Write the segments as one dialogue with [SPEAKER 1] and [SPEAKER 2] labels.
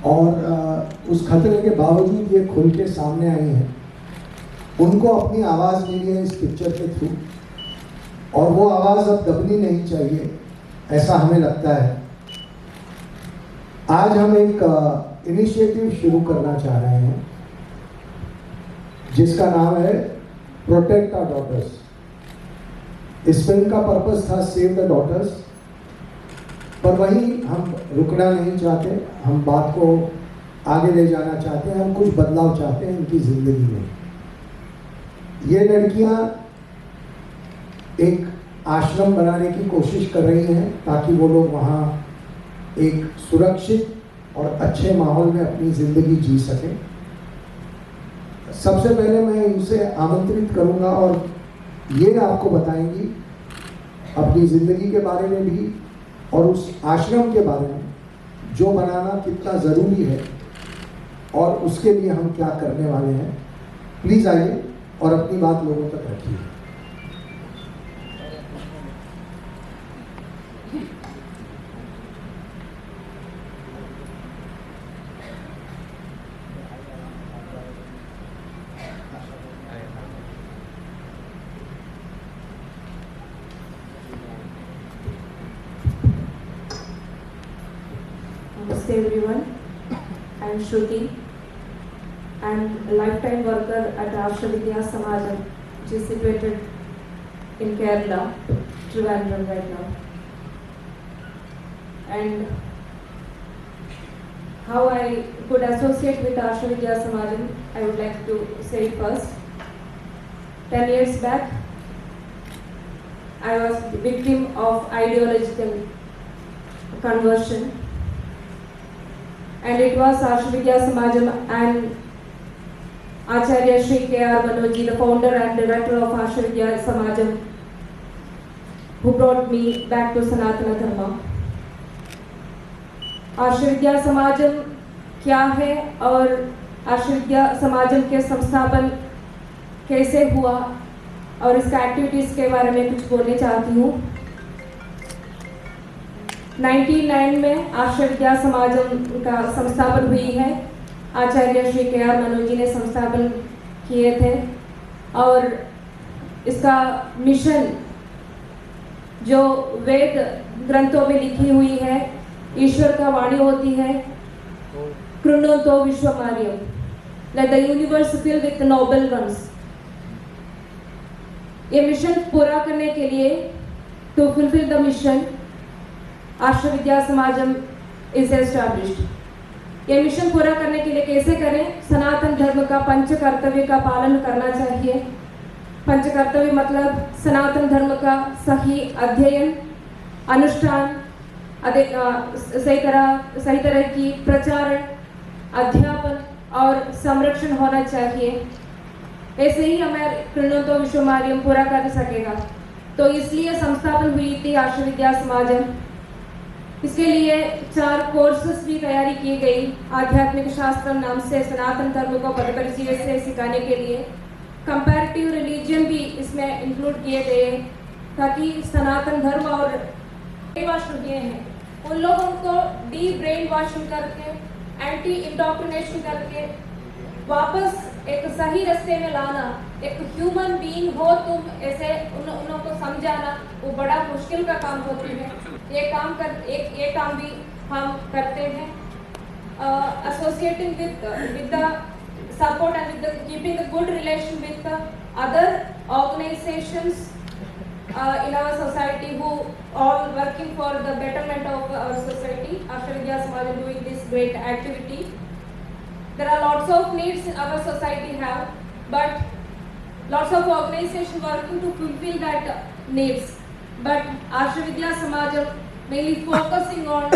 [SPEAKER 1] और उस खतरे के बावजूद ये खुल के सामने आई हैं। उनको अपनी आवाज़ मिली है इस पिक्चर के थ्रू, और वो आवाज़ अब दबनी नहीं चाहिए, ऐसा हमें लगता है। आज हम एक इनिशिएटिव शुरू करना चाह रहे हैं जिसका नाम है प्रोटेक्ट आवर डॉटर्स। इस फिल्म का पर्पस था सेव द डॉटर्स, पर वहीं हम रुकना नहीं चाहते, हम बात को आगे ले जाना चाहते हैं, हम कुछ बदलाव चाहते हैं इनकी ज़िंदगी में। ये लड़कियां एक आश्रम बनाने की कोशिश कर रही हैं ताकि वो लोग वहाँ एक सुरक्षित और अच्छे माहौल में अपनी ज़िंदगी जी सकें। सबसे पहले मैं इनसे आमंत्रित करूँगा और ये आपको बताएंगी अपनी ज़िंदगी के बारे में भी और उस आश्रम के बारे में जो बनाना कितना ज़रूरी है और उसके लिए हम क्या करने वाले हैं। प्लीज़ आइए और अपनी बात लोगों तक रखिए।
[SPEAKER 2] Namaste everyone, I am Shruti. I am a lifetime worker at Arsha Vidya Samajam, which is situated in Kerala, Trivandrum right now. And how I could associate with Arsha Vidya Samajam, I would like to say first. 10 years back, I was the victim of ideological conversion. And it was Arsha Vidya Samajam and Acharya Shri K.R. Manoji, the founder and director of Arsha Vidya Samajam, who brought me back to Sanatana Dharma. Arsha Vidya Samajam क्या है और आर्ष विद्या समाजम के संस्थापन कैसे हुआ और इसका activities के बारे में कुछ बोलना चाहती हूँ। 99 में आर्ष विद्या समाजम का संस्थापन हुई है। आचार्य श्री के.आर. मनोजी ने संस्थापन किए थे और इसका मिशन जो वेद ग्रंथों में लिखी हुई है, ईश्वर का वाणी होती है, कृणोतो विश्वमार्यम, let the universe fill with noble ones। ये मिशन पूरा करने के लिए to fulfill the mission Arsha Vidya Samajam is established। ये मिशन पूरा करने के लिए कैसे करें? सनातन धर्म का पंच कर्तव्य का पालन करना चाहिए। पंच कर्तव्य मतलब सनातन धर्म का सही अध्ययन, अनुष्ठान, सही तरह की प्रचारण, अध्यापन और संरक्षण होना चाहिए। ऐसे ही हमें कृणोतो विश्वमार्यम पूरा कर सकेगा। तो इसलिए संस्थापन हुई थी आर्ष विद्या समाजम। इसके लिए 4 कोर्सेस भी तैयारी की गई। आध्यात्मिक शास्त्र नाम से सनातन धर्म को पद परिचय से सिखाने के लिए कंपैरेटिव रिलीजन भी इसमें इंक्लूड किए गए ताकि सनातन धर्म और ब्रेन वॉश हुए हैं उन लोगों को डी ब्रेन वॉशिंग करके, एंटी इंडोक्ट्रिनेशन करके वापस एक सही रास्ते में लाना। एक ह्यूमन बीइंग हो तुम, ऐसे उन को समझाना वो बड़ा मुश्किल का काम होती है। ये काम भी हम करते हैं। Associating with the support and with keeping the good relation with the other organisations in our society who all working for the betterment of our society. Arsha Vidya Samajam doing this great activity. There are lots of needs our society have, but lots of organizations working to fulfill that needs. But Arsha Vidya Samajam mainly focusing on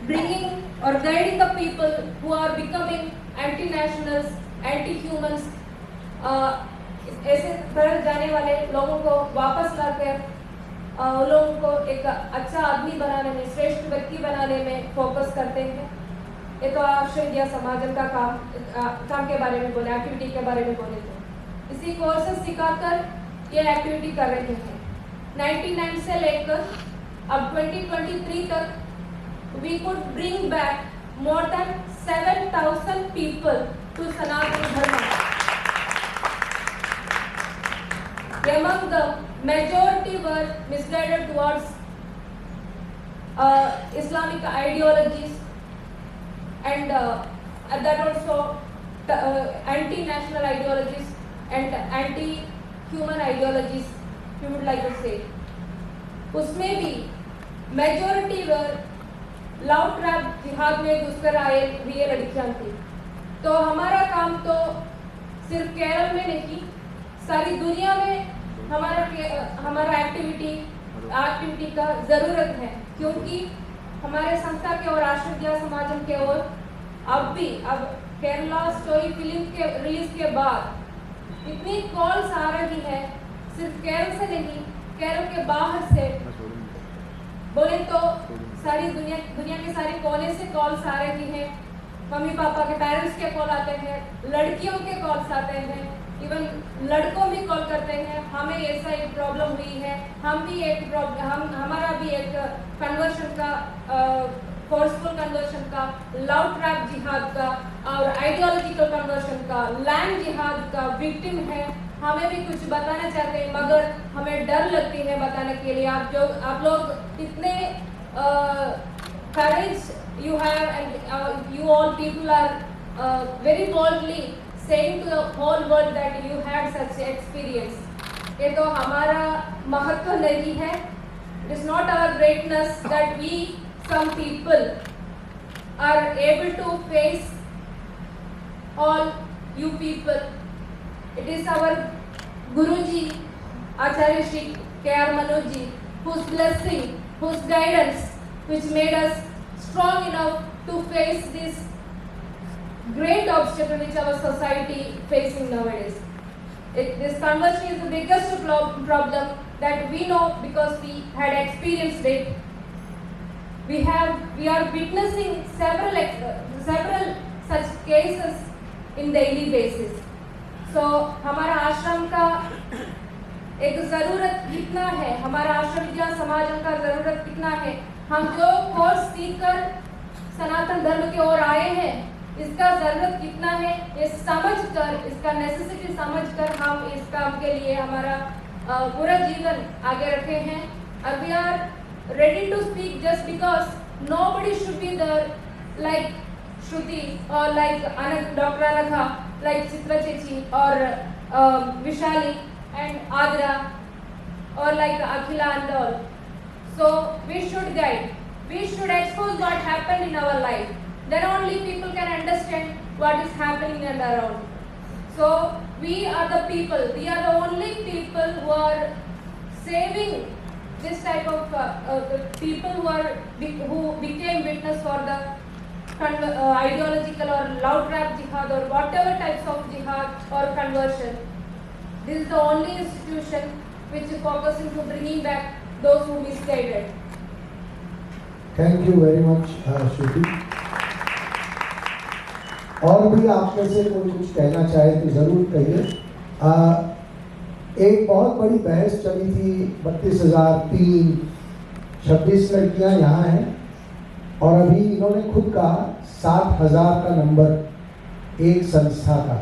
[SPEAKER 2] bringing or guiding the people who are becoming anti-nationals, anti-humans, ऐसे तरह जाने वाले लोगों को वापस लाकर लोगों को एक अच्छा आदमी बनाने में, श्रेष्ठ व्यक्ति बनाने में फोकस करते हैं। ये तो आर्ष विद्या समाजम का काम के बारे में बोले, एक्टिविटी के बारे में बोले तो इसी कोर्सेस सिखाकर ये एक्टिविटी कर रहे हैं। 99 से लेकर अब 2023 तक we could bring back more than 7 7,000 people to Sanatana Dharma. Among the majority were misguided towards Islamic ideologies and that also anti-national ideologies and anti-human ideologies, we would like to say. उसमें भी majority were love trap जिहाद में घुसकर आए हुई ये लड़कियां थी. तो हमारा काम तो सिर्फ केरल में नहीं, सारी दुनिया में हमारा एक्टिविटी का जरूरत है, क्योंकि हमारे संस्था के और आश्रय समाजम के ओर अब केरला स्टोरी फिल्म के रिलीज के बाद इतनी कॉल्स आ रही है, सिर्फ केरल से नहीं, केरल के बाहर से बोले तो सारी दुनिया के सारे कोने से कॉल्स आ रही हैं. मम्मी पापा के पेरेंट्स के कॉल आते हैं, लड़कियों के कॉल्स आते हैं, इवन लड़कों भी कॉल करते हैं, हमें ऐसा एक प्रॉब्लम हुई है, हमारा भी एक कन्वर्शन का फोर्सफुल कन्वर्शन का, लव ट्रैप जिहाद का और आइडियोलॉजिकल कन्वर्शन का, लैंड जिहाद का विक्टिम है. हमें भी कुछ बताना चाहते हैं मगर हमें डर लगती है बताने के लिए. आप लोग इतने courage you have and you all people are very boldly saying to the whole world that you had such experience. ये तो हमारा महत्व नहीं है. It is not our greatness that we some people are able to face all you people. It is our Guruji Acharya Shri K.R. Manoj ji, whose blessing, whose guidance, which made us strong enough to face this great obstacle which our society facing nowadays. This conversion is the biggest problem that we know because we had experienced it. We are witnessing several such cases in daily basis. So हमारा आश्रम का एक जरूरत कितना है, हमारा आश्रम विद्या समाजम का जरूरत कितना है. हम जो कोर्स सीखकर सनातन धर्म की ओर आए हैं, इसका जरूरत कितना है, ये समझकर, इसका नेसेसिटी समझकर हम इस काम के लिए हमारा पूरा जीवन आगे रखे हैं. और we are ready to speak just because nobody should be there like Shruti or like Dr. Anagha, like Chitra Chechi or Vishali and Adra or like Akhila and all. So we should guide. We should expose what happened in our life. Then only people can understand what is happening and around. So we are the people. We are the only people who are saving this type of people who became witness for the ideological or love trap jihad or whatever types of jihad or conversion. This is the only institution which is focusing to bringing back those who misguided.
[SPEAKER 1] Thank you very much, Shruti. और भी आप में से कोई कुछ कहना चाहे तो जरूर कहिए. एक बहुत बड़ी बहस चली थी, 32,003 26 लड़कियां यहाँ हैं और अभी इन्होंने खुद कहा 7,000 का नंबर एक संस्था का.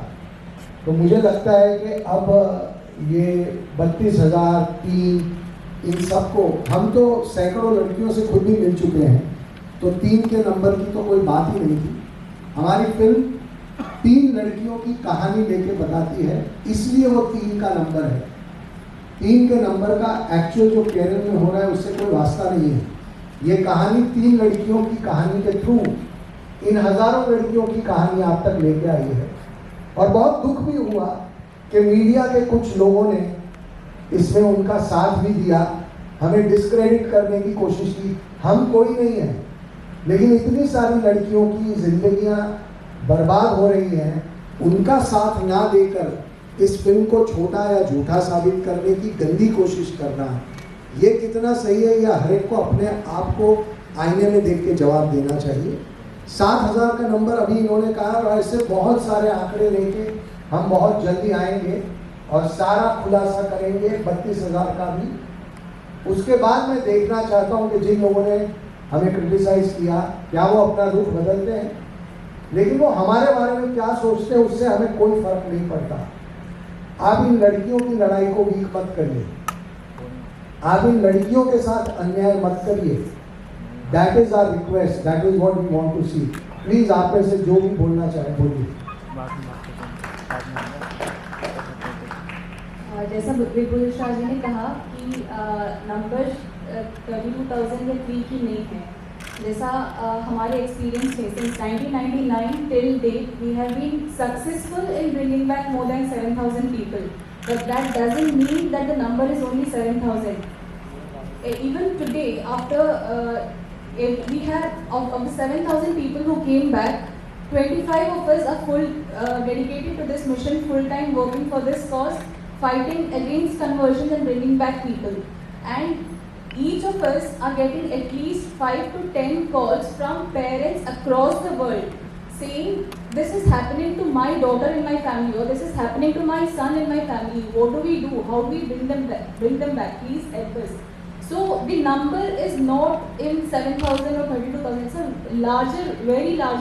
[SPEAKER 1] तो मुझे लगता है कि अब ये 32,003 इन सबको, हम तो सैकड़ों लड़कियों से खुद भी मिल चुके हैं, तो 3 के नंबर की तो कोई बात ही नहीं थी. हमारी फिल्म 3 लड़कियों की कहानी लेके बताती है, इसलिए वो 3 का नंबर है. 3 के नंबर का एक्चुअल जो केरल में हो रहा है उससे कोई वास्ता नहीं है. ये कहानी 3 लड़कियों की कहानी के थ्रू इन हजारों लड़कियों की कहानी आप तक लेके आई है. और बहुत दुख भी हुआ कि मीडिया के कुछ लोगों ने इसमें उनका साथ भी दिया, हमें डिस्क्रेडिट करने की कोशिश की. हम कोई नहीं है, लेकिन इतनी सारी लड़कियों की जिंदगियां बर्बाद हो रही हैं, उनका साथ ना देकर इस फिल्म को छोटा या झूठा साबित करने की गंदी कोशिश करना, ये कितना सही है, या हर एक को अपने आप को आईने में देख के जवाब देना चाहिए. 7,000 का नंबर अभी इन्होंने कहा, और ऐसे बहुत सारे आंकड़े लेके हम बहुत जल्दी आएंगे और सारा खुलासा करेंगे 32,000 का भी. उसके बाद मैं देखना चाहता हूँ कि जिन लोगों ने हमें क्रिटिसाइज किया, क्या वो अपना रुख बदलते हैं. लेकिन वो हमारे बारे में क्या सोचते हैं उससे हमें कोई फर्क नहीं पड़ता। आप इन लड़कियों की लड़ाई को वीक मत करिए, आप इन लड़कियों के साथ अन्याय मत करिए। That is our request, that is what we want to see. Please आप में से जो भी बोलना चाहे बोलिए।
[SPEAKER 3] जैसा विपुल शाह जी ने कहा कि नंबर 32,000 या 3 की नहीं है। जैसा हमारे एक्सपीरियंस में since 1999 till date we have been successful in bringing back more than 7,000 people, but that doesn't mean that the number is only 7,000. Even today, after we had of the 7,000 people who came back, 25 of us are full dedicated to this mission, full time working for this cause, fighting against conversions and bringing back people. And each of us are getting at least 5 to 10 calls from parents across the world saying this is happening to my daughter in my family, or this is happening to my son in my family. What do we do? How do we bring them back? Please help us. So the number is not in 7,000 or 32,000. It's a larger, very large